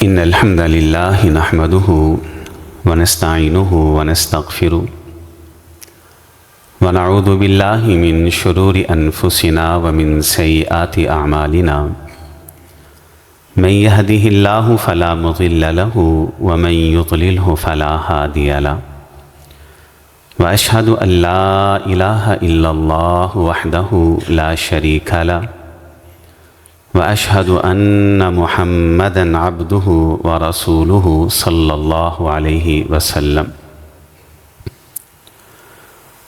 إن الحمد لله نحمده ونستعينه ونستغفره ونعوذ بالله من شرور أنفسنا ومن سيئات أعمالنا من يهده الله فلا مضل له ومن يضلله فلا هادي له وأشهد أن لا إله إلا الله وحده لا شريك له وأشهد أن محمدًا عبده ورسوله صلى الله عليه وسلم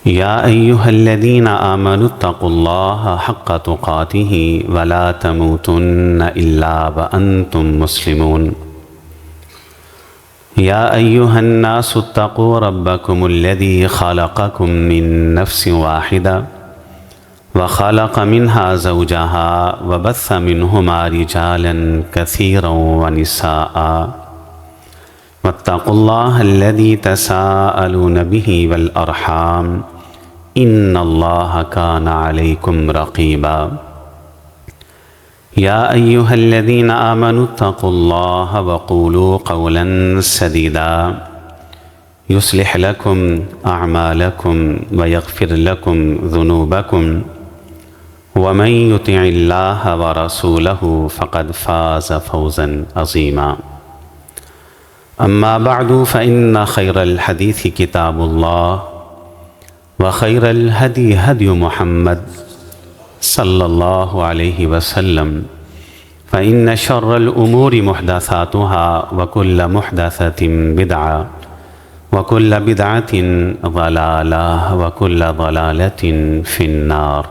يا أيها الذين آمنوا اتقوا الله حق تقاته ولا تموتن إلا وأنتم مسلمون يا أيها الناس اتقوا ربكم الذي خلقكم من نفس واحدة وخلق منها زوجها وبث منهما رجالا كثيرا ونساء واتقوا الله الذي تساءلون به والأرحام إن الله كان عليكم رقيبا يا أيها الذين آمنوا اتقوا الله وقولوا قولا سديدا يصلح لكم أعمالكم ويغفر لكم ذنوبكم ومن يطع الله ورسوله فقد فاز فوزا عظيما أما بعد فإن خير الحديث كتاب الله وخير الهدي هدي محمد صلى الله عليه وسلم فإن شر الأمور محدثاتها وكل محدثة بدعة وكل بدعة ضلالة وكل ضلالة في النار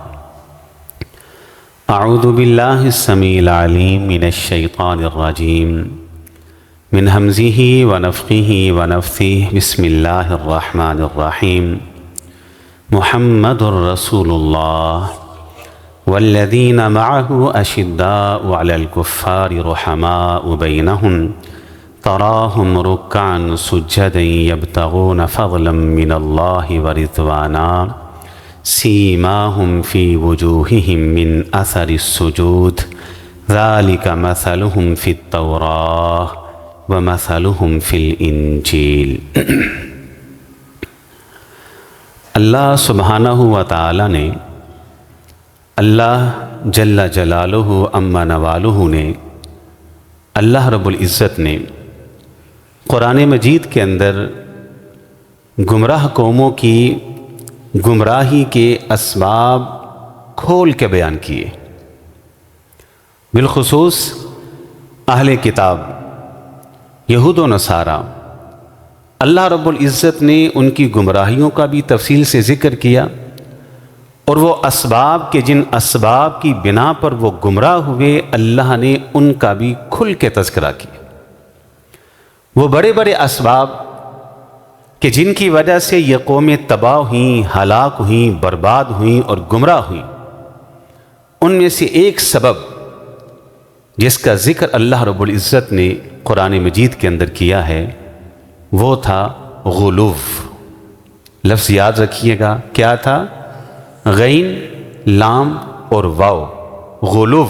أعوذ بالله السميع العليم من الشيطان الرجيم من همزه ونفخه ونفثه بسم الله الرحمن الرحيم محمد رسول الله والذين معه أشداء على الكفار رحماء بينهم تراهم ركعا سجدا يبتغون فضلا من الله ورضوانا سيماهم في وجوههم من أثر السجود ذلك مثلهم في التوراة ومثلهم في الإنجيل اللہ سبحانہ و تعالی نے، اللہ جل جلالہ عما نوالہ نے، اللہ رب العزت نے قرآن مجید کے اندر گمراہ قوموں کی گمراہی کے اسباب کھول کے بیان کیے، بالخصوص اہل کتاب یہود و نصارہ۔ اللہ رب العزت نے ان کی گمراہیوں کا بھی تفصیل سے ذکر کیا، اور وہ اسباب کہ جن اسباب کی بنا پر وہ گمراہ ہوئے، اللہ نے ان کا بھی کھل کے تذکرہ کیا۔ وہ بڑے بڑے اسباب کہ جن کی وجہ سے یہ قومیں تباہ ہوئیں، ہلاک ہوئیں، برباد ہوئیں اور گمراہ ہوئیں، ان میں سے ایک سبب جس کا ذکر اللہ رب العزت نے قرآن مجید کے اندر کیا ہے وہ تھا غلو۔ لفظ یاد رکھیے گا، کیا تھا؟ غین، لام اور واو، غلو۔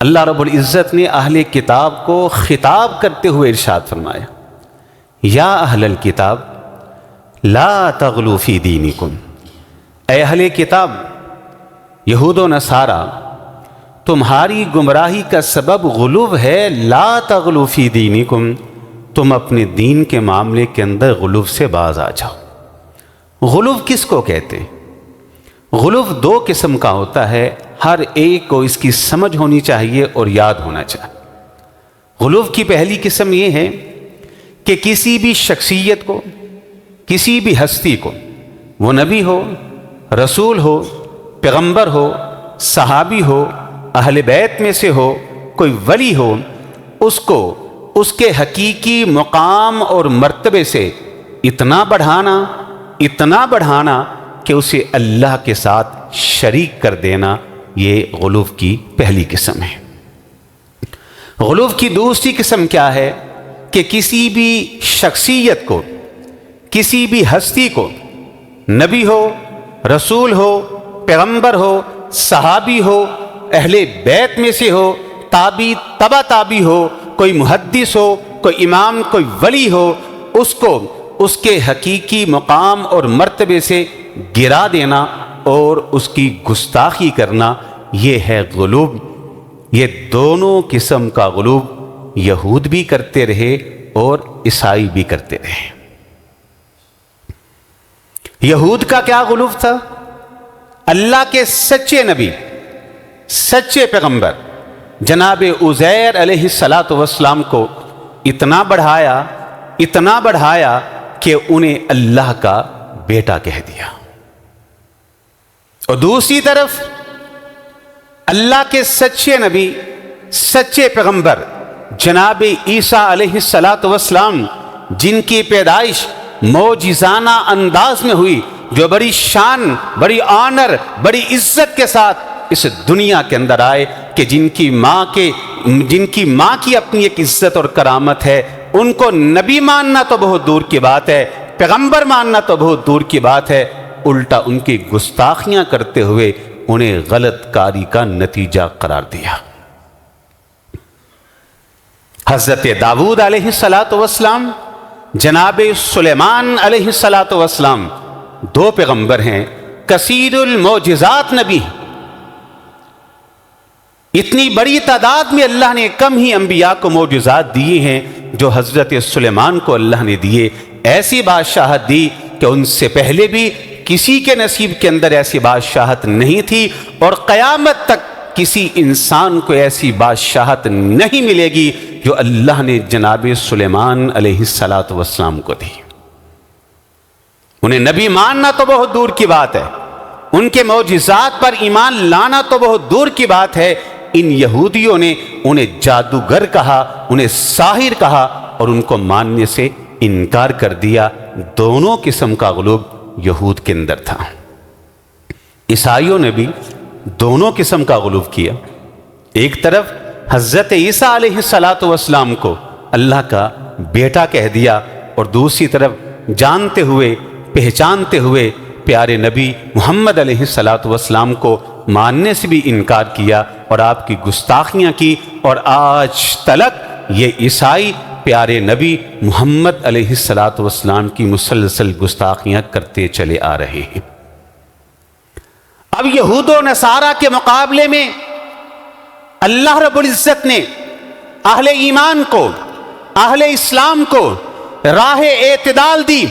اللہ رب العزت نے اہل کتاب کو خطاب کرتے ہوئے ارشاد فرمایا، یا اہل الکتاب لا تغلوا فی دینکم، اے اہل کتاب یہود و نصارہ، تمہاری گمراہی کا سبب غلو ہے، لا تغلوا فی دینکم، تم اپنے دین کے معاملے کے اندر غلو سے باز آ جاؤ۔ غلو کس کو کہتے ہیں؟ غلو دو قسم کا ہوتا ہے، ہر ایک کو اس کی سمجھ ہونی چاہیے اور یاد ہونا چاہیے۔ غلو کی پہلی قسم یہ ہے کہ کسی بھی شخصیت کو، کسی بھی ہستی کو، وہ نبی ہو، رسول ہو، پیغمبر ہو، صحابی ہو، اہل بیت میں سے ہو، کوئی ولی ہو، اس کو اس کے حقیقی مقام اور مرتبے سے اتنا بڑھانا کہ اسے اللہ کے ساتھ شریک کر دینا، یہ غلو کی پہلی قسم ہے۔ غلو کی دوسری قسم کیا ہے کہ کسی بھی شخصیت کو، کسی بھی ہستی کو، نبی ہو، رسول ہو، پیغمبر ہو، صحابی ہو، اہل بیت میں سے ہو، تابی تبا تابی ہو، کوئی محدث ہو، کوئی امام، کوئی ولی ہو، اس کو اس کے حقیقی مقام اور مرتبے سے گرا دینا اور اس کی گستاخی کرنا، یہ ہے غلو۔ یہ دونوں قسم کا غلو یہود بھی کرتے رہے اور عیسائی بھی کرتے رہے۔ یہود کا کیا غلو تھا؟ اللہ کے سچے نبی، سچے پیغمبر جناب عزیر علیہ السلام کو اتنا بڑھایا کہ انہیں اللہ کا بیٹا کہہ دیا، اور دوسری طرف اللہ کے سچے نبی، سچے پیغمبر جناب عیسیٰ علیہ السلام، جن کی پیدائش معجزانہ انداز میں ہوئی، جو بڑی شان، بڑی آنر، بڑی عزت کے ساتھ اس دنیا کے اندر آئے، کہ جن کی ماں کی اپنی ایک عزت اور کرامت ہے، ان کو نبی ماننا تو بہت دور کی بات ہے، پیغمبر ماننا تو بہت دور کی بات ہے، الٹا ان کی گستاخیاں کرتے ہوئے انہیں غلط کاری کا نتیجہ قرار دیا۔ حضرت داؤد علیہ السلام، جناب سلیمان علیہ السلام، دو پیغمبر ہیں، کثیر المعجزات نبی۔ اتنی بڑی تعداد میں اللہ نے کم ہی انبیاء کو معجزات دیے ہیں جو حضرت سلیمان کو اللہ نے دیے۔ ایسی بادشاہت دی کہ ان سے پہلے بھی کسی کے نصیب کے اندر ایسی بادشاہت نہیں تھی، اور قیامت تک کسی انسان کو ایسی بادشاہت نہیں ملے گی جو اللہ نے جناب سلیمان علیہ السلام کو دی۔ انہیں نبی ماننا تو بہت دور کی بات ہے، ان کے معجزات پر ایمان لانا تو بہت دور کی بات ہے۔ ان یہودیوں نے انہیں جادوگر کہا، انہیں ساحر کہا، اور ان کو ماننے سے انکار کر دیا۔ دونوں قسم کا غلو یہود کے اندر تھا۔ عیسائیوں نے بھی دونوں قسم کا غلو کیا۔ ایک طرف حضرت عیسیٰ علیہ السلام کو اللہ کا بیٹا کہہ دیا، اور دوسری طرف جانتے ہوئے پہچانتے ہوئے پیارے نبی محمد علیہ السلام کو ماننے سے بھی انکار کیا اور آپ کی گستاخیاں کی، اور آج تلک یہ عیسائی پیارے نبی محمد علیہ السلام کی مسلسل گستاخیاں کرتے چلے آ رہے ہیں۔ اب یہود و نصارہ کے مقابلے میں اللہ رب العزت نے اہل ایمان کو، اہل اسلام کو راہ اعتدال دی،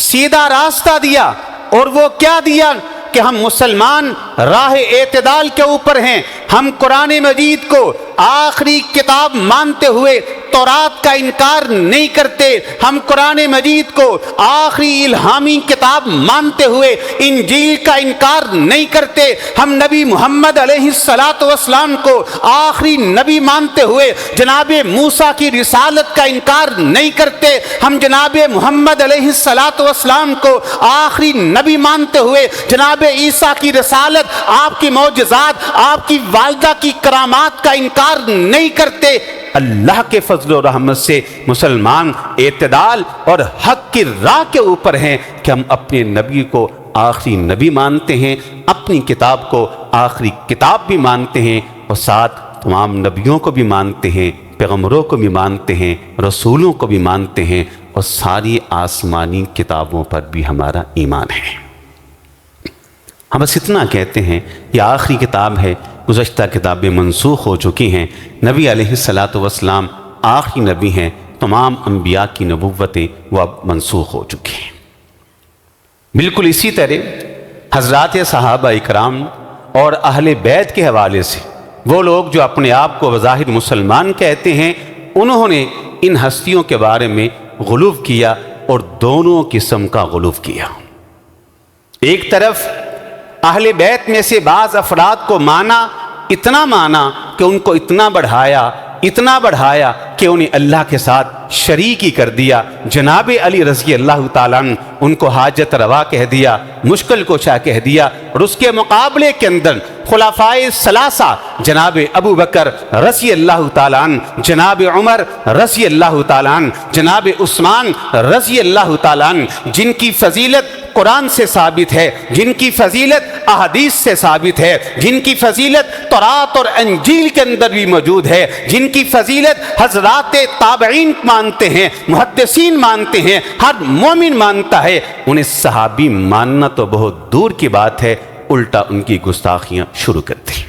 سیدھا راستہ دیا، اور وہ کیا دیا کہ ہم مسلمان راہ اعتدال کے اوپر ہیں۔ ہم قرآن مجید کو آخری کتاب مانتے ہوئے تورات کا انکار نہیں کرتے، ہم قرآن مجید کو آخری الہامی کتاب مانتے ہوئے انجیل کا انکار نہیں کرتے، ہم نبی محمد علیہ السلام کو آخری نبی مانتے ہوئے جناب موسیٰ کی رسالت کا انکار نہیں کرتے، ہم جناب محمد علیہ السلام کو آخری نبی مانتے ہوئے جناب عیسیٰ کی رسالت، آپ کی معجزات، آپ کی والدہ کی کرامات کا انکار نہیں کرتے۔ اللہ کے فضل و رحمت سے مسلمان اعتدال اور حق کی راہ کے اوپر ہیں کہ ہم اپنے نبی کو آخری نبی مانتے ہیں، اپنی کتاب کو آخری کتاب بھی مانتے ہیں، اور ساتھ تمام نبیوں کو بھی مانتے ہیں، پیغمبروں کو بھی مانتے ہیں، رسولوں کو بھی مانتے ہیں، اور ساری آسمانی کتابوں پر بھی ہمارا ایمان ہے۔ ہم بس اتنا کہتے ہیں یہ آخری کتاب ہے، گزشتہ کتابیں منسوخ ہو چکی ہیں، نبی علیہ السلام آخری نبی ہیں، تمام انبیاء کی نبوتیں وہ اب منسوخ ہو چکی ہیں۔ بالکل اسی طرح حضرات صحابہ اکرام اور اہل بیت کے حوالے سے وہ لوگ جو اپنے آپ کو بظاہر مسلمان کہتے ہیں، انہوں نے ان ہستیوں کے بارے میں غلو کیا، اور دونوں قسم کا غلو کیا۔ ایک طرف اہل بیت میں سے بعض افراد کو مانا، اتنا مانا کہ ان کو اتنا بڑھایا کہ انہیں اللہ کے ساتھ شریک ہی کر دیا۔ جناب علی رضی اللہ تعالیٰ عنہ ان کو حاجت روا کہہ دیا، مشکل کشا کہہ دیا، اور اس کے مقابلے کے اندر خلفائے ثلاثہ جناب ابو بکر رضی اللہ تعالیٰ عنہ، جناب عمر رضی اللہ تعالیٰ عنہ، جناب عثمان رضی اللہ تعالیٰ عنہ، جن کی فضیلت قرآن سے ثابت ہے، جن کی فضیلت احادیث سے ثابت ہے، جن کی فضیلت تورات اور انجیل کے اندر بھی موجود ہے، جن کی فضیلت حضرات تابعین مانتے ہیں، محدثین مانتے ہیں، ہر مومن مانتا ہے، انہیں صحابی ماننا تو بہت دور کی بات ہے، الٹا ان کی گستاخیاں شروع کرتے ہیں۔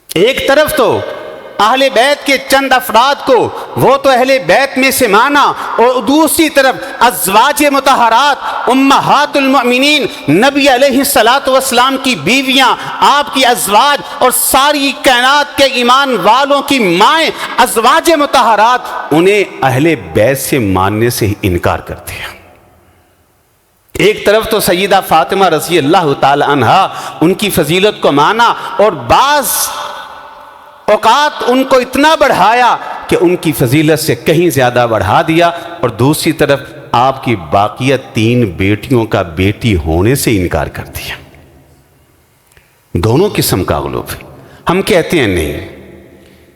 ایک طرف تو اہل بیت کے چند افراد کو وہ تو اہل بیت میں سے مانا، اور دوسری طرف ازواج مطہرات امہات المؤمنین نبی علیہ الصلوۃ والسلام کی بیویاں، آپ کی ازواج اور ساری کائنات کے ایمان والوں کی مائیں ازواج مطہرات، انہیں اہل بیت سے ماننے سے ہی انکار کرتے ہیں۔ ایک طرف تو سیدہ فاطمہ رضی اللہ تعالی عنہا ان کی فضیلت کو مانا، اور بعض اوقات ان کو اتنا بڑھایا کہ ان کی فضیلت سے کہیں زیادہ بڑھا دیا، اور دوسری طرف آپ کی باقیہ 3 بیٹیوں کا بیٹی ہونے سے انکار کر دیا۔ دونوں قسم کا غلو ہے۔ ہم کہتے ہیں نہیں،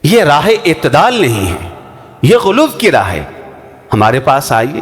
یہ راہ اعتدال نہیں ہے، یہ غلو کی راہ ہے۔ ہمارے پاس آئیے،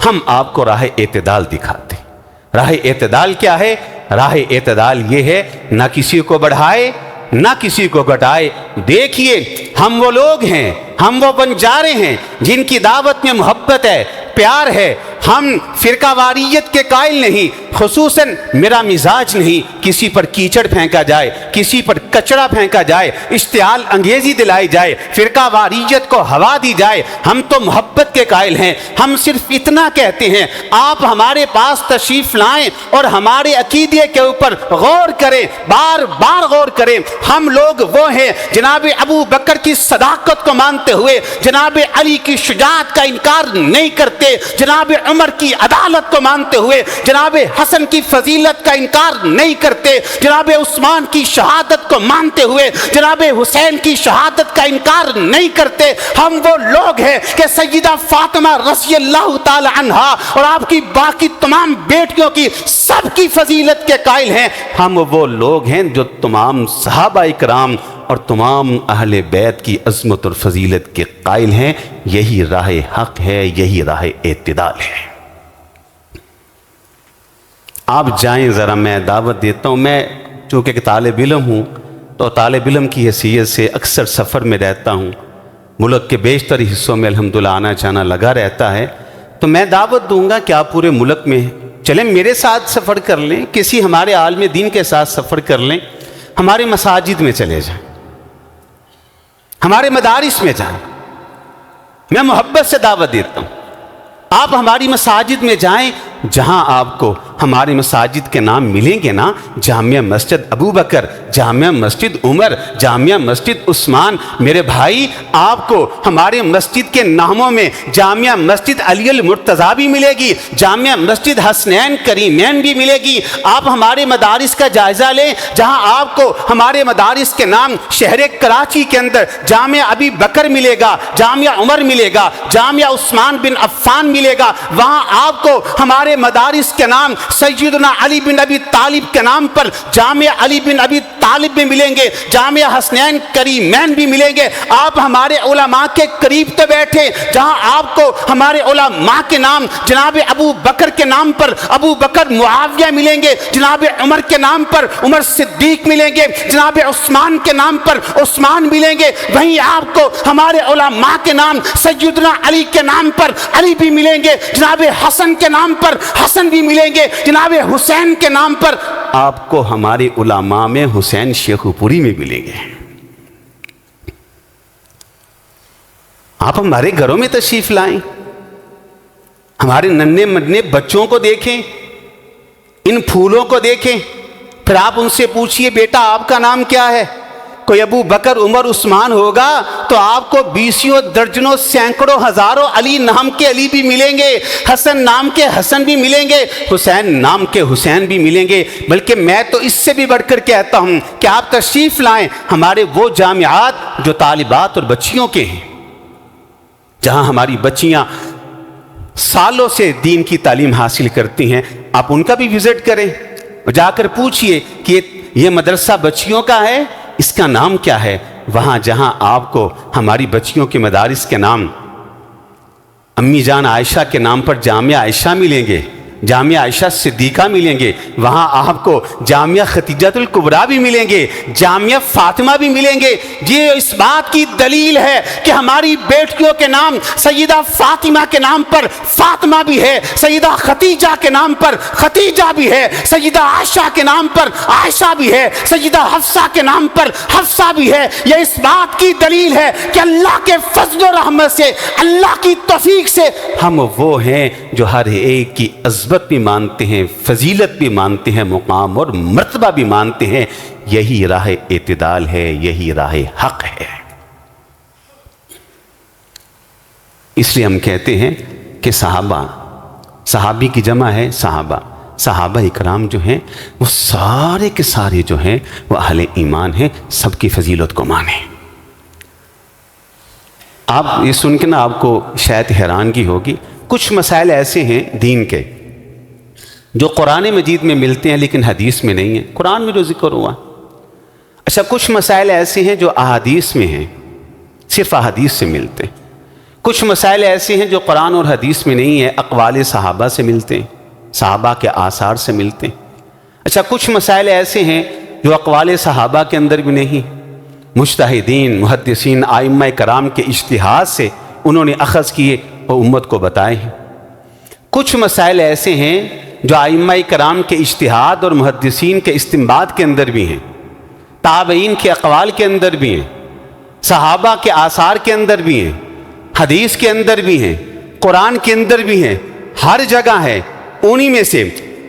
ہم آپ کو راہ اعتدال دکھاتے ہیں۔ راہ اعتدال کیا ہے؟ راہ اعتدال یہ ہے، نہ کسی کو بڑھائے نہ کسی کو گھٹائے۔ دیکھیے، ہم وہ لوگ ہیں، ہم وہ بنجارے ہیں جن کی دعوت میں محبت ہے، پیار ہے۔ ہم فرقہ واریت کے قائل نہیں، خصوصاً میرا مزاج نہیں کسی پر کیچڑ پھینکا جائے، کسی پر کچڑا پھینکا جائے، اشتعال انگیزی دلائی جائے، فرقہ واریت کو ہوا دی جائے۔ ہم تو محبت کے قائل ہیں۔ ہم صرف اتنا کہتے ہیں، آپ ہمارے پاس تشریف لائیں اور ہمارے عقیدے کے اوپر غور کریں، بار بار غور کریں۔ ہم لوگ وہ ہیں جناب ابو بکر کی صداقت کو مانتے ہوئے جناب علی کی شجاعت کا انکار نہیں کرتے، جناب عمر کی عدالت کو مانتے ہوئے جناب حسن کی فضیلت کا انکار نہیں کرتے، جناب عثمان کی شہادت کو مانتے ہوئے جناب حسین کی شہادت کا انکار نہیں کرتے۔ ہم وہ لوگ ہیں کہ سیدہ فاطمہ رضی اللہ تعالی عنہا اور آپ کی باقی تمام بیٹیوں کی سب کی فضیلت کے قائل ہیں۔ ہم وہ لوگ ہیں جو تمام صحابہ اکرام اور تمام اہل بیت کی عظمت اور فضیلت کے قائل ہیں۔ یہی راہ حق ہے، یہی راہ اعتدال ہے۔ آپ جائیں ذرا، میں دعوت دیتا ہوں۔ میں چونکہ کہ طالب علم ہوں تو طالب علم کی حیثیت سے اکثر سفر میں رہتا ہوں، ملک کے بیشتر حصوں میں الحمدللہ آنا جانا لگا رہتا ہے، تو میں دعوت دوں گا کہ آپ پورے ملک میں چلیں، میرے ساتھ سفر کر لیں، کسی ہمارے عالم دین کے ساتھ سفر کر لیں، ہمارے مساجد میں چلے جائیں، ہمارے مدارس میں جائیں۔ میں محبت سے دعوت دیتا ہوں، آپ ہماری مساجد میں جائیں، جہاں آپ کو ہمارے مساجد کے نام ملیں گے نا، جامعہ مسجد ابو بکر، جامعہ مسجد عمر، جامعہ مسجد عثمان، میرے بھائی آپ کو ہمارے مسجد کے ناموں میں جامعہ مسجد علی المرتضیٰ بھی ملے گی، جامعہ مسجد حسنین کریمین بھی ملے گی۔ آپ ہمارے مدارس کا جائزہ لیں، جہاں آپ کو ہمارے مدارس کے نام شہر کراچی کے اندر جامعہ ابی بکر ملے گا، جامعہ عمر ملے گا، جامعہ عثمان بن عفان ملے گا، وہاں آپ کو ہمارے مدارس کے نام سیدنا علی بن ابی طالب کے نام پر جامعہ علی بن ابی طالب میں ملیں گے، جامعہ حسنین کریمین بھی ملیں گے۔ آپ ہمارے علماء کے قریب تو بیٹھے، جہاں آپ کو ہمارے علماء کے نام جناب ابو بکر کے نام پر ابو بکر معاویہ ملیں گے، جناب عمر کے نام پر عمر صدیق ملیں گے، جناب عثمان کے نام پر عثمان ملیں گے۔ وہیں آپ کو ہمارے علماء کے نام سیدنا علی کے نام پر علی بھی ملیں گے، جناب حسن کے نام پر حسن بھی ملیں گے، جناب حسین کے نام پر آپ کو ہمارے علماء میں حسین شیخ پوری میں ملیں گے۔ آپ ہمارے گھروں میں تشریف لائیں، ہمارے ننھے منھے بچوں کو دیکھیں، ان پھولوں کو دیکھیں، پھر آپ ان سے پوچھئے بیٹا آپ کا نام کیا ہے؟ کوئی ابو بکر عمر عثمان ہوگا تو آپ کو بیسیوں درجنوں سینکڑوں ہزاروں علی نام کے علی بھی ملیں گے، حسن نام کے حسن بھی ملیں گے، حسین نام کے حسین بھی ملیں گے۔ بلکہ میں تو اس سے بھی بڑھ کر کہتا ہوں کہ آپ تشریف لائیں ہمارے وہ جامعات جو طالبات اور بچیوں کے ہیں، جہاں ہماری بچیاں سالوں سے دین کی تعلیم حاصل کرتی ہیں۔ آپ ان کا بھی وزٹ کریں اور جا کر پوچھئے کہ یہ مدرسہ بچیوں کا ہے، اس کا نام کیا ہے؟ وہاں جہاں آپ کو ہماری بچیوں کے مدارس کے نام امی جان عائشہ کے نام پر جامعہ عائشہ ملیں گے، جامعہ عائشہ صدیقہ ملیں گے، وہاں آپ کو جامعہ خدیجہ الکبریٰ بھی ملیں گے، جامعہ فاطمہ بھی ملیں گے۔ یہ اس بات کی دلیل ہے کہ ہماری بیٹیوں کے نام سیدہ فاطمہ کے نام پر فاطمہ بھی ہے، سیدہ خدیجہ کے نام پر خدیجہ بھی ہے، سیدہ عائشہ کے نام پر عائشہ بھی ہے، سیدہ حفصہ کے نام پر حفصہ بھی ہے۔ یہ اس بات کی دلیل ہے کہ اللہ کے فضل و رحمت سے، اللہ کی توفیق سے ہم وہ ہیں جو ہر ایک کی عظمت بھی مانتے ہیں، فضیلت بھی مانتے ہیں، مقام اور مرتبہ بھی مانتے ہیں۔ یہی راہ اعتدال ہے، یہی راہ حق ہے۔ اس لیے ہم کہتے ہیں کہ صحابی کی جمع ہے صحابہ اکرام جو ہیں وہ سارے کے سارے جو ہیں وہ اہل ایمان ہیں، سب کی فضیلت کو مانیں۔ آپ یہ سن کے نا آپ کو شاید حیرانگی ہوگی، کچھ مسائل ایسے ہیں دین کے جو قرآن مجید میں ملتے ہیں لیکن حدیث میں نہیں ہیں، قرآن میں جو ذکر ہوا۔ اچھا، کچھ مسائل ایسے ہیں جو احادیث میں ہیں، صرف احادیث سے ملتے ہیں۔ کچھ مسائل ایسے ہیں جو قرآن اور حدیث میں نہیں ہیں، اقوال صحابہ سے ملتے ہیں، صحابہ کے آثار سے ملتے ہیں۔ اچھا، کچھ مسائل ایسے ہیں جو اقوال صحابہ کے اندر بھی نہیں، مجتہدین محدثین ائمہ کرام کے اجتہاد سے انہوں نے اخذ کیے اور امت کو بتائے ہیں۔ کچھ مسائل ایسے ہیں جو ائمہ کرام کے اجتہاد اور محدثین کے استنباط کے اندر بھی ہیں، تابعین کے اقوال کے اندر بھی ہیں، صحابہ کے آثار کے اندر بھی ہیں، حدیث کے اندر بھی ہیں، قرآن کے اندر بھی ہیں، ہر جگہ ہے۔ انہی میں سے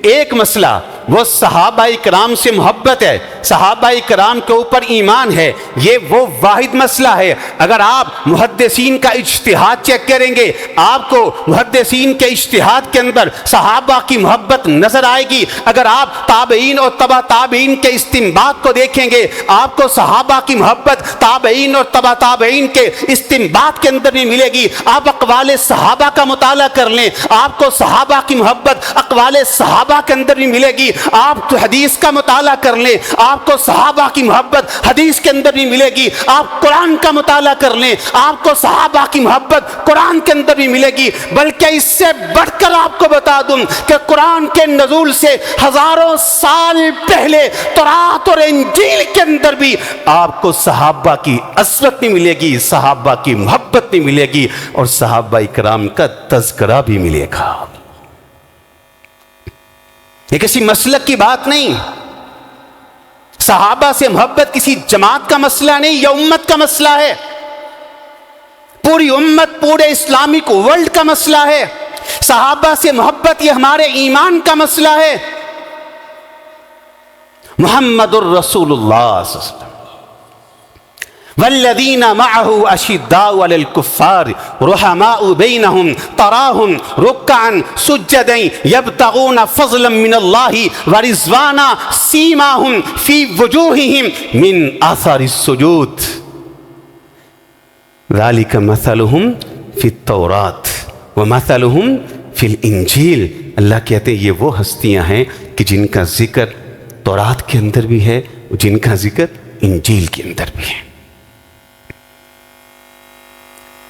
ایک مسئلہ وہ صحابہ کرام سے محبت ہے، صحابہ کرام کے اوپر ایمان ہے، یہ وہ واحد مسئلہ ہے۔ اگر آپ محدثین کا اجتہاد چیک کریں گے، آپ کو محدثین کے اجتہاد کے اندر صحابہ کی محبت نظر آئے گی۔ اگر آپ تابعین اور تبع تابعین کے استنباط کو دیکھیں گے، آپ کو صحابہ کی محبت تابعین اور تبع تابعین کے استنباط کے اندر بھی ملے گی۔ آپ اقوال صحابہ کا مطالعہ کر لیں، آپ کو صحابہ کی محبت اقوال صحابہ کے اندر بھی ملے گی۔ آپ حدیث کا مطالعہ کر لیں، آپ کو صحابہ کی محبت حدیث کے اندر بھی ملے گی۔ آپ قرآن کا مطالعہ کر لیں، آپ کو صحابہ کی محبت قرآن کے اندر بھی ملے گی۔ بلکہ اس سے بڑھ کر آپ کو بتا دوں کہ قرآن کے نزول سے ہزاروں سال پہلے تورات اور انجیل کے اندر بھی آپ کو صحابہ کی عظمت بھی ملے گی، صحابہ کی محبت بھی ملے گی، اور صحابہ کرام کا تذکرہ بھی ملے گا۔ یہ کسی مسلک کی بات نہیں، صحابہ سے محبت کسی جماعت کا مسئلہ نہیں، یہ امت کا مسئلہ ہے، پوری امت پورے اسلامک ورلڈ کا مسئلہ ہے۔ صحابہ سے محبت یہ ہمارے ایمان کا مسئلہ ہے۔ محمد الرسول اللہ صلی اللہ علیہ وسلم والذین معه اشداء علی الکفار رحماء بینہم تراہم رکعا سجدا یبتغون فضلا من اللہ ورضوانا سیماہم فی وجوہہم من اثر السجود ذالک مثلہم فی التوراۃ ومثلہم فی الانجیل۔ اللہ کہتے ہیں یہ وہ ہستیاں ہیں کہ جن کا ذکر تورات کے اندر بھی ہے، جن کا ذکر انجیل کے اندر بھی ہے۔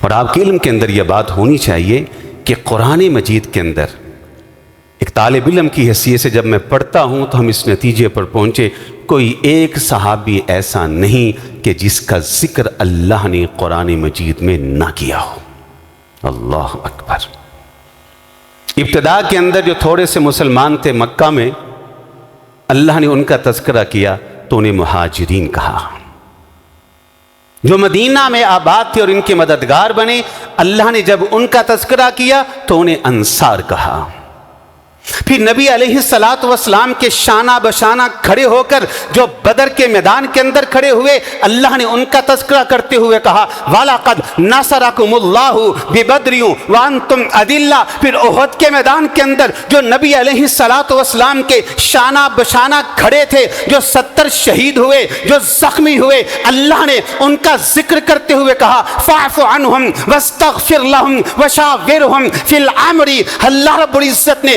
اور آپ کے علم کے اندر یہ بات ہونی چاہیے کہ قرآن مجید کے اندر ایک طالب علم کی حیثیت سے جب میں پڑھتا ہوں تو ہم اس نتیجے پر پہنچے کوئی ایک صحابی ایسا نہیں کہ جس کا ذکر اللہ نے قرآن مجید میں نہ کیا ہو۔ اللہ اکبر۔ ابتدا کے اندر جو تھوڑے سے مسلمان تھے مکہ میں، اللہ نے ان کا تذکرہ کیا تو انہیں مہاجرین کہا۔ جو مدینہ میں آباد تھے اور ان کے مددگار بنے، اللہ نے جب ان کا تذکرہ کیا تو انہیں انصار کہا۔ پھر نبی علیہ الصلوۃ والسلام کے شانہ بشانہ کھڑے ہو کر جو بدر کے میدان کے اندر کھڑے ہوئے، اللہ نے ان کا تذکرہ کرتے ہوئے کہا وَلَقَدْ نَصَرَكُمُ اللَّهُ بِبَدْرٍ وَأَنْتُمْ أَذِلَّةٌ۔ پھر احد کے میدان کے اندر جو نبی علیہ الصلوۃ والسلام کے شانہ بشانہ کھڑے تھے، جو 70 شہید ہوئے، جو زخمی ہوئے، اللہ نے ان کا ذکر کرتے ہوئے کہا فَاعْفُ عَنْهُمْ وَاسْتَغْفِرْ لَهُمْ وَشَاوِرْهُمْ فِي الْأَمْرِ۔ اللہ رب العزت نے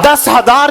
10,000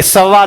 1.25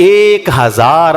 1000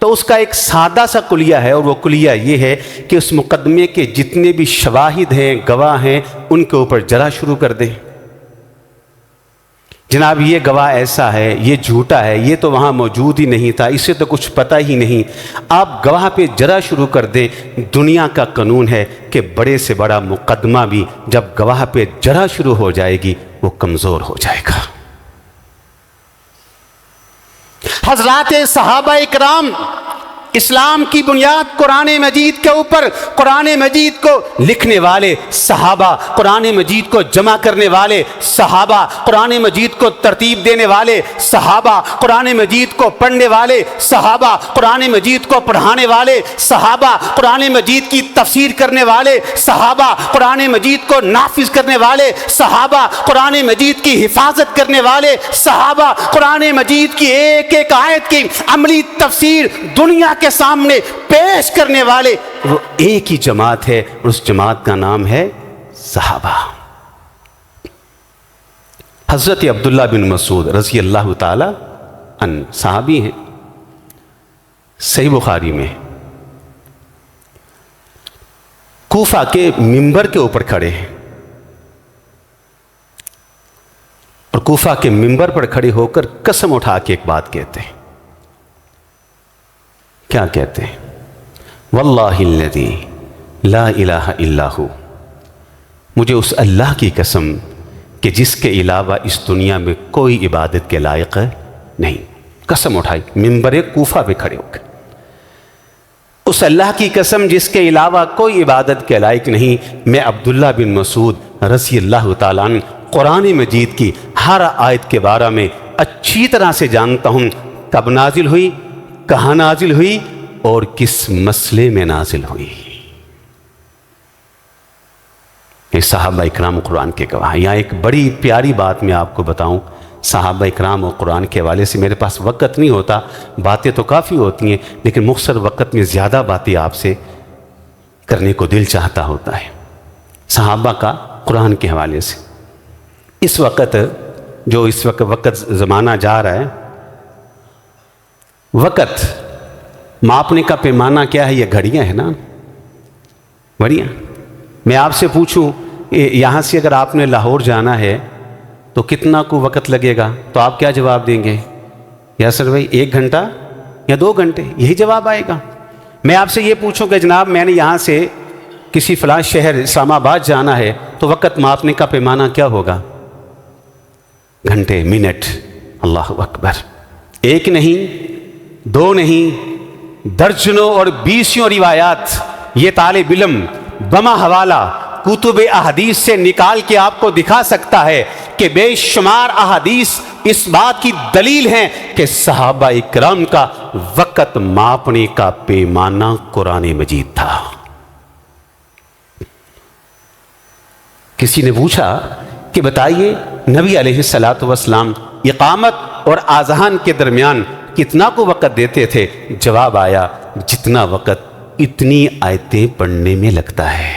تو اس کا ایک سادہ سا کلیہ ہے، اور وہ کلیہ یہ ہے کہ اس مقدمے کے جتنے بھی شواہد ہیں، گواہ ہیں، ان کے اوپر جرا شروع کر دیں۔ جناب یہ گواہ ایسا ہے، یہ جھوٹا ہے، یہ تو وہاں موجود ہی نہیں تھا، اسے تو کچھ پتہ ہی نہیں، آپ گواہ پہ جرا شروع کر دیں۔ دنیا کا قانون ہے کہ بڑے سے بڑا مقدمہ بھی جب گواہ پہ جرا شروع ہو جائے گی وہ کمزور ہو جائے گا۔ حضرات صحابہ اکرام، اسلام کی بنیاد قرآن مجید کے اوپر، قرآن مجید کو لکھنے والے صحابہ، قرآن مجید کو جمع کرنے والے صحابہ، قرآن مجید کو ترتیب دینے والے صحابہ، قرآن مجید کو پڑھنے والے صحابہ، قرآن مجید کو پڑھانے والے صحابہ، قرآن مجید کی تفسیر کرنے والے صحابہ، قرآن مجید کو نافذ کرنے والے صحابہ، قرآن مجید کی حفاظت کرنے والے صحابہ، قرآن مجید کی ایک ایک آیت کی عملی تفسیر دنیا کے سامنے پیش کرنے والے، وہ ایک ہی جماعت ہے، اور اس جماعت کا نام ہے صحابہ۔ حضرت عبداللہ بن مسعود رضی اللہ تعالی عنہ صحابی ہیں، صحیح بخاری میں کوفہ کے منبر کے اوپر کھڑے ہیں، اور کوفہ کے منبر پر کھڑے ہو کر قسم اٹھا کے ایک بات کہتے ہیں۔ کیا کہتے ہیں؟ واللہ الذی لا الہ الا ہو، مجھے اس اللہ کی قسم کہ جس کے علاوہ اس دنیا میں کوئی عبادت کے لائق نہیں، قسم اٹھائی منبر کوفہ پہ کھڑے ہو کے، اس اللہ کی قسم جس کے علاوہ کوئی عبادت کے لائق نہیں، میں عبداللہ بن مسعود رضی اللہ تعالیٰ عنہ قرآن مجید کی ہر آیت کے بارے میں اچھی طرح سے جانتا ہوں، کب نازل ہوئی، کہاں نازل ہوئی، اور کس مسئلے میں نازل ہوئی۔ یہ صحابہ اکرام قرآن کے گواہ۔ یہاں ایک بڑی پیاری بات میں آپ کو بتاؤں، صحابہ اکرام اور قرآن کے حوالے سے میرے پاس وقت نہیں ہوتا، باتیں تو کافی ہوتی ہیں، لیکن مختصر وقت میں زیادہ باتیں آپ سے کرنے کو دل چاہتا ہوتا ہے۔ صحابہ کا قرآن کے حوالے سے اس وقت جو اس وقت زمانہ جا رہا ہے، وقت ماپنے کا پیمانہ کیا ہے؟ یہ گھڑیاں ہیں نا، گھڑیاں۔ میں آپ سے پوچھوں یہاں سے اگر آپ نے لاہور جانا ہے تو کتنا کو وقت لگے گا، تو آپ کیا جواب دیں گے؟ یاسر بھائی 1 گھنٹہ یا 2 گھنٹے، یہی جواب آئے گا۔ میں آپ سے یہ پوچھوں کہ جناب میں نے یہاں سے کسی فلاں شہر اسلام آباد جانا ہے تو وقت ماپنے کا پیمانہ کیا ہوگا؟ گھنٹے، منٹ۔ اللہ اکبر! 1 نہیں، 2 نہیں، درجنوں اور 20 روایات یہ طالب علم بما حوالہ کتب احادیث سے نکال کے آپ کو دکھا سکتا ہے کہ بے شمار احادیث اس بات کی دلیل ہیں کہ صحابہ اکرام کا وقت ماپنے کا پیمانہ قرآن مجید تھا۔ کسی نے پوچھا کہ بتائیے نبی علیہ الصلوۃ والسلام اقامت اور آذان کے درمیان کتنا کو وقت دیتے تھے؟ جواب آیا جتنا وقت اتنی آیتیں پڑھنے میں لگتا ہے۔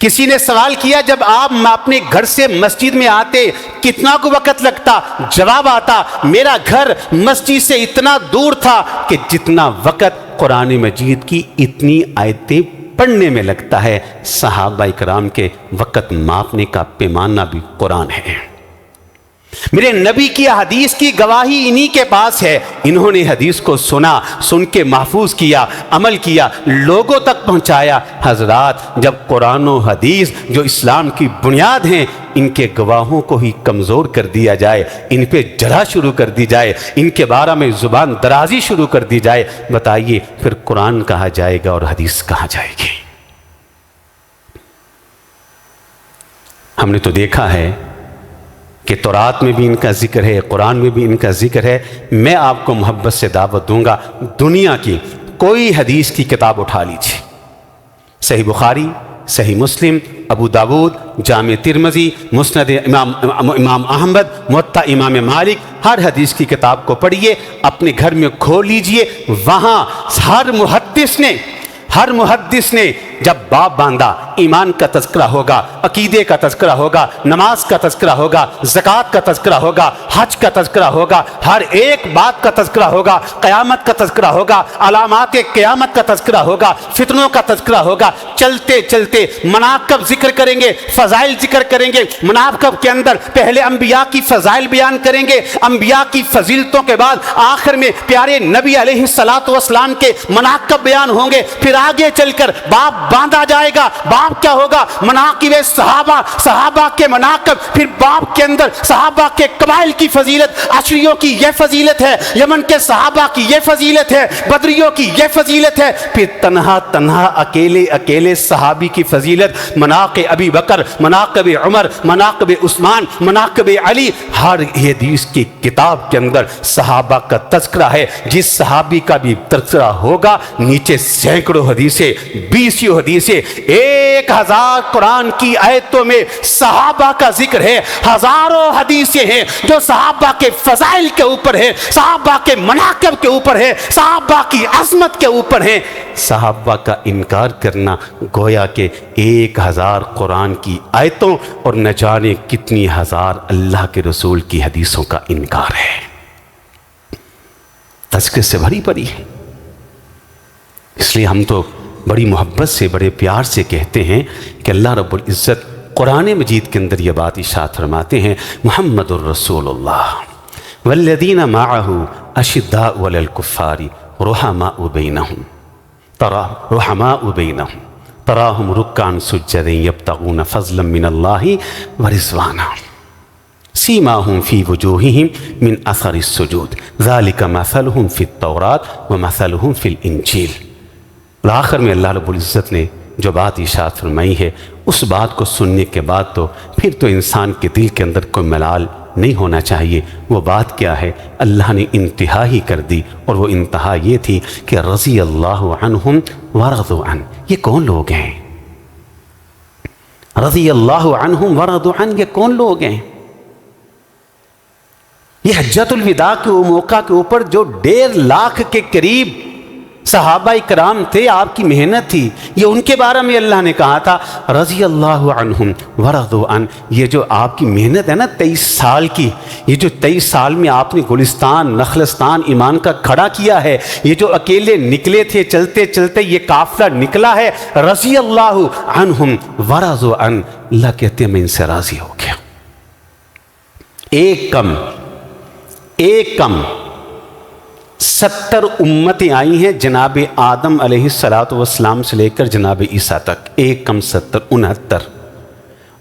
کسی نے سوال کیا جب آپ اپنے گھر سے مسجد میں آتے کتنا کو وقت لگتا؟ جواب آتا میرا گھر مسجد سے اتنا دور تھا کہ جتنا وقت قرآن مجید کی اتنی آیتیں پڑھنے میں لگتا ہے۔ صحابہ اکرام کے وقت ماپنے کا پیمانہ بھی قرآن ہے۔ میرے نبی کی حدیث کی گواہی انہی کے پاس ہے۔ انہوں نے حدیث کو سنا، سن کے محفوظ کیا، عمل کیا، لوگوں تک پہنچایا۔ حضرات جب قرآن و حدیث جو اسلام کی بنیاد ہیں ان کے گواہوں کو ہی کمزور کر دیا جائے، ان پہ جرح شروع کر دی جائے، ان کے بارے میں زبان درازی شروع کر دی جائے، بتائیے پھر قرآن کہا جائے گا اور حدیث کہا جائے گی؟ ہم نے تو دیکھا ہے کہ تورات میں بھی ان کا ذکر ہے، قرآن میں بھی ان کا ذکر ہے۔ میں آپ کو محبت سے دعوت دوں گا، دنیا کی کوئی حدیث کی کتاب اٹھا لیجیے، صحیح بخاری، صحیح مسلم، ابو داود، جامع ترمذی، مسند امام احمد، موطا امام مالک، ہر حدیث کی کتاب کو پڑھیے، اپنے گھر میں کھول لیجیے، وہاں ہر محدث نے ہر محدث نے جب باب باندھا، ایمان کا تذکرہ ہوگا، عقیدے کا تذکرہ ہوگا، نماز کا تذکرہ ہوگا، زکوٰۃ کا تذکرہ ہوگا، حج کا تذکرہ ہوگا، ہر ایک بات کا تذکرہ ہوگا، قیامت کا تذکرہ ہوگا، علامات قیامت کا تذکرہ ہوگا، فتنوں کا تذکرہ ہوگا۔ چلتے چلتے مناقب ذکر کریں گے، فضائل ذکر کریں گے۔ مناقب کے اندر پہلے انبیاء کی فضائل بیان کریں گے، انبیاء کی فضیلتوں کے بعد آخر میں پیارے نبی علیہ الصلوۃ والسلام کے مناقب بیان ہوں گے۔ پھر آگے چل کر باب باندھا جائے گا۔ باب کیا ہوگا؟ مناقب صحابہ، صحابہ کے مناقب۔ پھر باب کے اندر صحابہ کے قبائل کی فضیلت، عشریوں کی یہ فضیلت ہے، یمن کے صحابہ کی یہ فضیلت ہے، بدریوں کی یہ فضیلت ہے۔ پھر تنہا تنہا اکیلے اکیلے صحابی کی فضیلت، مناقب ابی بکر، مناقب عمر، مناقب عثمان، مناقب علی۔ ہر حدیث کی کتاب کے اندر صحابہ کا تذکرہ ہے۔ جس صحابی کا بھی تذکرہ ہوگا نیچے سینکڑوں حدیثیں، 20 حدیثیں، 1000 قرآن کی آیتوں میں صحابہ کا ذکر ہے، ہزاروں حدیثیں ہیں جو صحابہ کے فضائل کے اوپر ہے، صحابہ کے مناقب کے اوپر ہے، صحابہ کی عظمت کے اوپر ہے۔ صحابہ کا انکار کرنا گویا کہ 1000 قرآن کی آیتوں اور نہ جانے کتنی ہزار اللہ کے رسول کی حدیثوں کا انکار ہے۔ تذکرے سے بھری پڑی ہے۔ اس لیے ہم تو بڑی محبت سے، بڑے پیار سے کہتے ہیں کہ اللہ رب العزت قرآن مجید کے اندر یہ بات ارشاد فرماتے ہیں، محمد الرسول اللہ والذین معہ اشداء علی الکفار رحماء بینہم تراہم رکعا سجدا یبتغون فضلا من اللہ ورضوانا سیماہم فی وجوہہم من اثر السجود ذالک مثلہم فی التوراۃ ومثلہم فی الانجیل۔ اور آخر میں اللہ رب العزت نے جو بات ارشاد فرمائی ہے، اس بات کو سننے کے بعد تو پھر تو انسان کے دل کے اندر کوئی ملال نہیں ہونا چاہیے۔ وہ بات کیا ہے؟ اللہ نے انتہا ہی کر دی، اور وہ انتہا یہ تھی کہ رضی اللہ عنہم ورضوا عنہ۔ یہ کون لوگ ہیں؟ رضی اللہ عنہم ورضوا عنہ، یہ کون لوگ ہیں؟ یہ حجۃ الوداع کے موقع کے اوپر جو 1.5 لاکھ کے قریب صحابہ کرام تھے، آپ کی محنت تھی، یہ ان کے بارے میں اللہ نے کہا تھا رضی اللہ عنہم ورضوا عنہ۔ یہ جو آپ کی محنت ہے نا 23 سال کی، یہ جو 23 سال میں آپ نے گلستان، نخلستان ایمان کا کھڑا کیا ہے، یہ جو اکیلے نکلے تھے، چلتے چلتے یہ قافلہ نکلا ہے، رضی اللہ عنہم ورضوا عنہ، اللہ کہتے ہیں میں ان سے راضی ہو گیا۔ ایک کم 70 امتیں آئی ہیں جناب آدم علیہ السلام سے لے کر جناب عیسیٰ تک، ایک کم 70، 69۔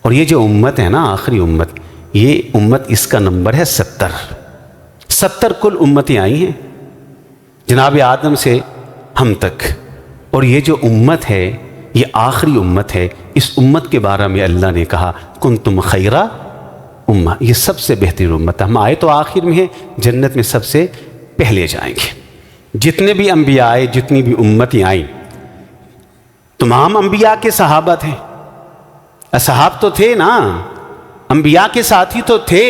اور یہ جو امت ہے نا، آخری امت، یہ امت اس کا نمبر ہے 70 کل امتیں آئی ہیں جناب آدم سے ہم تک۔ اور یہ جو امت ہے یہ آخری امت ہے۔ اس امت کے بارے میں اللہ نے کہا کنتم خیرا امہ، یہ سب سے بہترین امت ہے۔ ہم آئے تو آخر میں ہیں، جنت میں سب سے پہلے جائیں گے۔ جتنے بھی انبیاء آئے، جتنی بھی امتیں آئیں، تمام انبیاء کے صحابہ تھے، اصحاب تو تھے نا، انبیاء کے ساتھی تو تھے،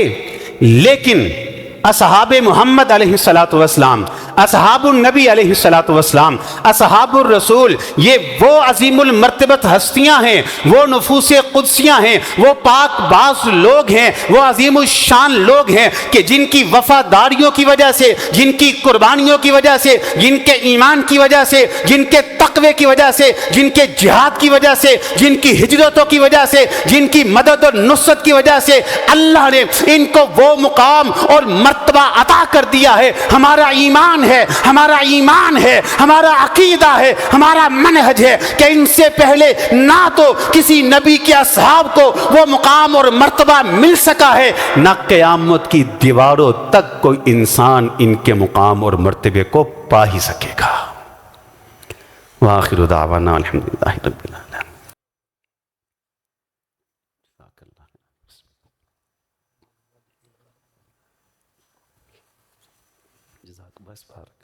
لیکن اصحاب محمد علیہ السلام، اصحاب النبی علیہ السلام، اصحاب الرسول، یہ وہ عظیم المرتبت ہستیاں ہیں، وہ نفوس قدسیاں ہیں، وہ پاک باز لوگ ہیں، وہ عظیم الشان لوگ ہیں کہ جن کی وفاداریوں کی وجہ سے، جن کی قربانیوں کی وجہ سے، جن کے ایمان کی وجہ سے، جن کے تقوی کی وجہ سے، جن کے جہاد کی وجہ سے، جن کی ہجرتوں کی وجہ سے، جن کی مدد اور نصرت کی وجہ سے اللہ نے ان کو وہ مقام اور مرتبہ عطا کر دیا ہے۔ ہمارا ایمان ہے، ہمارا عقیدہ ہے، ہمارا منہج ہے کہ ان سے پہلے نہ تو کسی نبی کے اصحاب کو وہ مقام اور مرتبہ مل سکا ہے، نہ قیامت کی دیواروں تک کوئی انسان ان کے مقام اور مرتبے کو پا ہی سکے گا۔ وآخر دعوانا الحمدللہ رب العالمین۔ بس بارک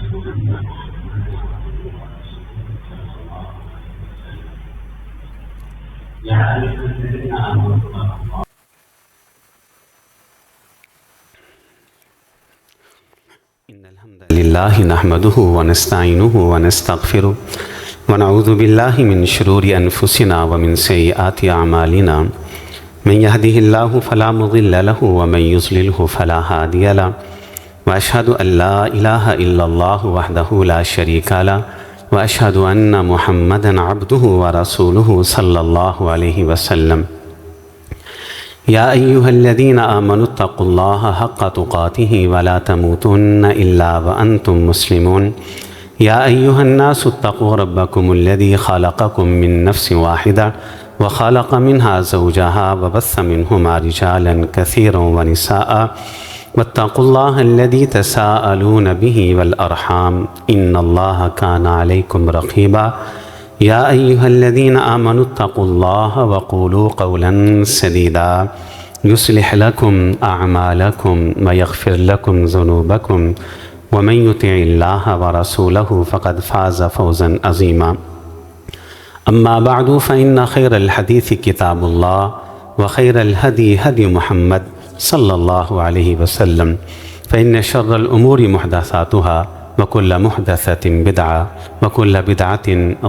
لله نحمده ونستعينه ونستغفره ونعوذ بالله من شرور أنفسنا ومن سيئات أعمالنا من يهده الله فلا مضل له ومن يضلله فلا هادي له وأشهد أن لا إله إلا الله وحده لا شريك له وأشهد أن محمدا عبده ورسوله صلى الله عليه وسلم يا أيها الذين آمنوا اتقوا الله حق تقاته ولا تموتن إلا وأنتم مسلمون يا أيها الناس اتقوا ربكم الذي خلقكم من نفس واحدة وخلق منها زوجها وبث منهما رجالا كثيرا ونساء واتقوا الله الذي تساءلون به والأرحام إن الله كان عليكم رقيبا يا أيها الذين آمنوا اتقوا الله وقولوا قولا سديدا يصلح لكم أعمالكم ويغفر لكم ذنوبكم ومن يطع الله ورسوله فقد فاز فوزا عظيما أما بعد فإن خير الحديث كتاب الله وخير الهدي هدي محمد صلى الله عليه وسلم فإن شر الأمور محدثاتها وكل محدثة بدعة وكل بدعة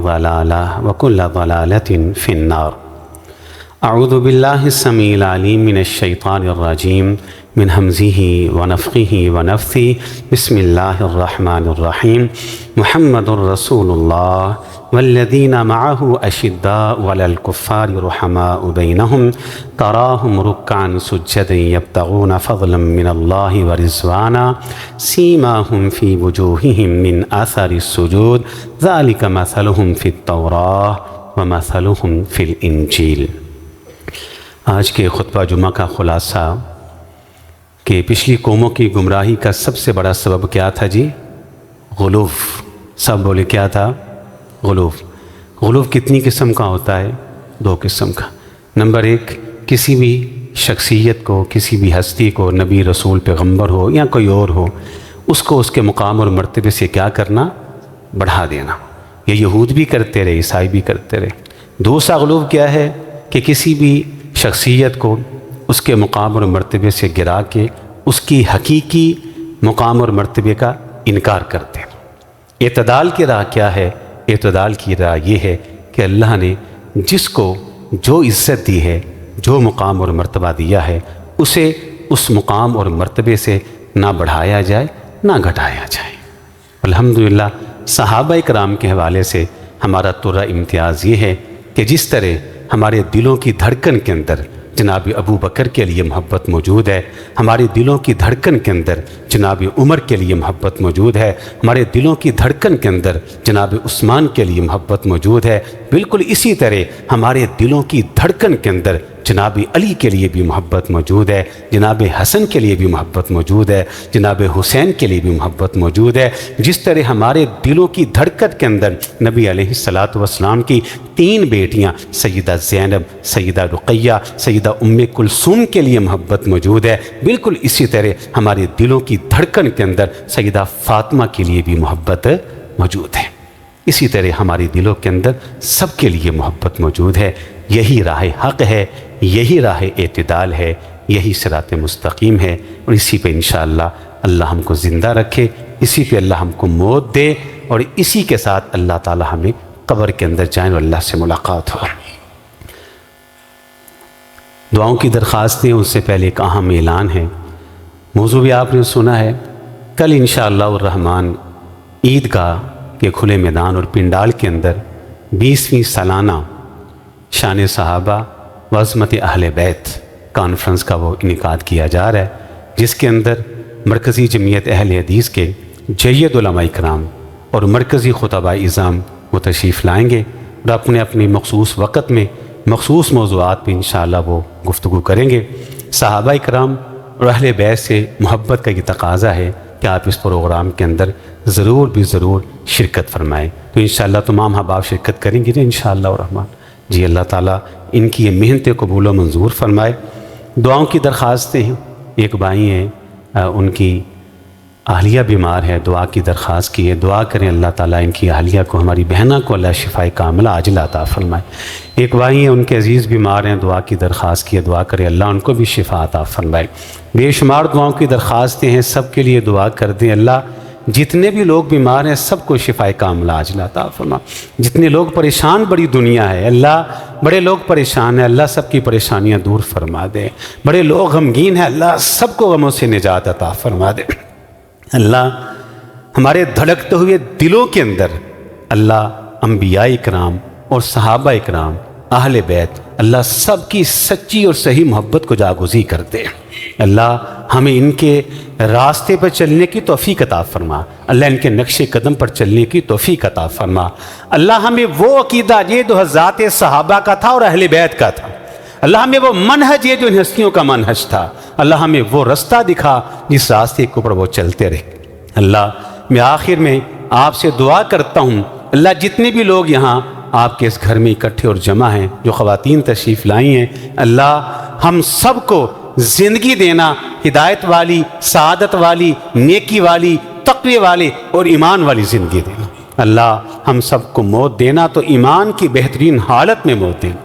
ضلالة وكل ضلالة في النار أعوذ بالله السميع العليم من الشيطان الرجيم من همزه ونفخه ونفثه بسم الله الرحمن الرحيم محمد رسول الله والذين معه أشداء على الكفار رحماء بينهم تراهم ركعا سجدا يبتغون فضلا من الله ورضوانا سيماهم في وجوههم من أثر السجود ذلك مثلهم في التوراة ومثلهم في الإنجيل۔ آج کے خطبہ جمعہ کا خلاصہ کہ پچھلی قوموں کی گمراہی کا سب سے بڑا سبب کیا تھا جی؟ غلو۔ سب بولے کیا تھا؟ غلو۔ غلو کتنی قسم کا ہوتا ہے؟ دو قسم کا۔ نمبر ایک، کسی بھی شخصیت کو، کسی بھی ہستی کو، نبی رسول پیغمبر ہو یا کوئی اور ہو، اس کو اس کے مقام اور مرتبے سے کیا کرنا؟ بڑھا دینا۔ یہ یہود بھی کرتے رہے، عیسائی بھی کرتے رہے۔ دوسرا غلو کیا ہے کہ کسی بھی شخصیت کو اس کے مقام اور مرتبے سے گرا کے اس کی حقیقی مقام اور مرتبے کا انکار کرتے ہیں۔ اعتدال کی راہ کیا ہے؟ اعتدال کی راہ یہ ہے کہ اللہ نے جس کو جو عزت دی ہے، جو مقام اور مرتبہ دیا ہے، اسے اس مقام اور مرتبے سے نہ بڑھایا جائے نہ گھٹایا جائے۔ الحمدللہ صحابہ کرام کے حوالے سے ہمارا ترا امتیاز یہ ہے کہ جس طرح ہمارے دلوں کی دھڑکن کے اندر جناب ابو بکر کے لیے محبت موجود ہے، ہمارے دلوں کی دھڑکن کے اندر جناب عمر کے لیے محبت موجود ہے، ہمارے دلوں کی دھڑکن کے اندر جناب عثمان کے لیے محبت موجود ہے، بالکل اسی طرح ہمارے دلوں کی دھڑکن کے اندر جناب علی کے لیے بھی محبت موجود ہے، جناب حسن کے لیے بھی محبت موجود ہے، جناب حسین کے لیے بھی محبت موجود ہے۔ جس طرح ہمارے دلوں کی دھڑکن کے اندر نبی علیہ الصلاۃ والسلام کی 3 بیٹیاں سیدہ زینب، سیدہ رقیہ، سیدہ ام کلثوم کے لیے محبت موجود ہے، بالکل اسی طرح ہمارے دلوں کی دھڑکن کے اندر سیدہ فاطمہ کے لیے بھی محبت موجود ہے۔ اسی طرح ہمارے دلوں کے اندر سب کے لیے محبت موجود ہے۔ یہی راہ حق ہے، یہی راہ اعتدال ہے، یہی صراط مستقیم ہے، اور اسی پہ انشاءاللہ اللہ ہم کو زندہ رکھے، اسی پہ اللہ ہم کو موت دے، اور اسی کے ساتھ اللہ تعالی ہمیں قبر کے اندر جائیں اور اللہ سے ملاقات ہو۔ دعاؤں کی درخواستیں، اس سے پہلے ایک اہم اعلان ہے۔ موضوع بھی آپ نے سنا ہے، کل انشاءاللہ الرحمن عیدگاہ کے کھلے میدان اور پنڈال کے اندر 20ویں سالانہ شان صحابہ و عظمت اہل بیت کانفرنس کا وہ انعقاد کیا جا رہا ہے، جس کے اندر مرکزی جمعیت اہل حدیث کے جید علماء کرام اور مرکزی خطباء اعظام وہ تشریف لائیں گے اور اپنے اپنے مخصوص وقت میں مخصوص موضوعات پہ انشاءاللہ وہ گفتگو کریں گے۔ صحابہ کرام اور اہل بیت سے محبت کا یہ تقاضا ہے کہ آپ اس پروگرام کے اندر ضرور شرکت فرمائیں۔ تو انشاءاللہ تمام احباب شرکت کریں گے انشاءاللہ الرحمن۔ جی اللہ تعالیٰ ان کی یہ محنت قبول و منظور فرمائے۔ دعاؤں کی درخواستیں ہیں، ایک بھائی ہیں، ان کی اہلیہ بیمار ہے، دعا کی درخواست کی ہے، دعا کریں اللہ تعالیٰ ان کی اہلیہ کو، ہماری بہنوں کو اللہ شفائے کاملہ عاجلہ عطا فرمائے۔ ایک بھائی ہیں، ان کے عزیز بیمار ہیں، دعا کی درخواست کی ہے، دعا کریں اللہ ان کو بھی شفا عطا فرمائے۔ بے شمار دعاؤں کی درخواستیں ہیں، سب کے لیے دعا کر دیں اللہ جتنے بھی لوگ بیمار ہیں سب کو شفائے کاملہ عاجلہ عطا فرما۔ جتنے لوگ پریشان، بڑی دنیا ہے اللہ، بڑے لوگ پریشان ہیں اللہ، سب کی پریشانیاں دور فرما دے۔ بڑے لوگ غمگین ہیں اللہ، سب کو غموں سے نجات عطا فرما دے۔ اللہ ہمارے دھڑکتے ہوئے دلوں کے اندر اللہ انبیاء اکرام اور صحابہ اکرام، اہل بیت، اللہ سب کی سچی اور صحیح محبت کو جاگزی کر دے۔ اللہ ہمیں ان کے راستے پر چلنے کی توفیق عطا فرما، اللہ ان کے نقش قدم پر چلنے کی توفیق عطا فرما۔ اللہ ہمیں وہ عقیدہ یہ جو حضرات صحابہ کا تھا اور اہل بیت کا تھا، اللہ ہمیں وہ منہج یہ جو ان ہستیوں کا منہج تھا، اللہ ہمیں وہ رستہ دکھا جس راستے کے اوپر وہ چلتے رہے۔ اللہ میں آخر میں آپ سے دعا کرتا ہوں، اللہ جتنے بھی لوگ یہاں آپ کے اس گھر میں اکٹھے اور جمع ہیں، جو خواتین تشریف لائی ہیں، اللہ ہم سب کو زندگی دینا ہدایت والی، سعادت والی، نیکی والی، تقوی والی اور ایمان والی زندگی دینا۔ اللہ ہم سب کو موت دینا تو ایمان کی بہترین حالت میں موت دینا۔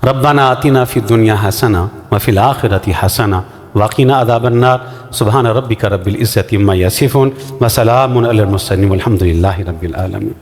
ربنا آتنا فی الدنیا حسنہ وفی الآخرۃ حسنہ وقنا عذاب النار۔ سبحان ربک رب العزۃ عما یصفون وسلام علی المرسلین والحمد للہ رب العالمین۔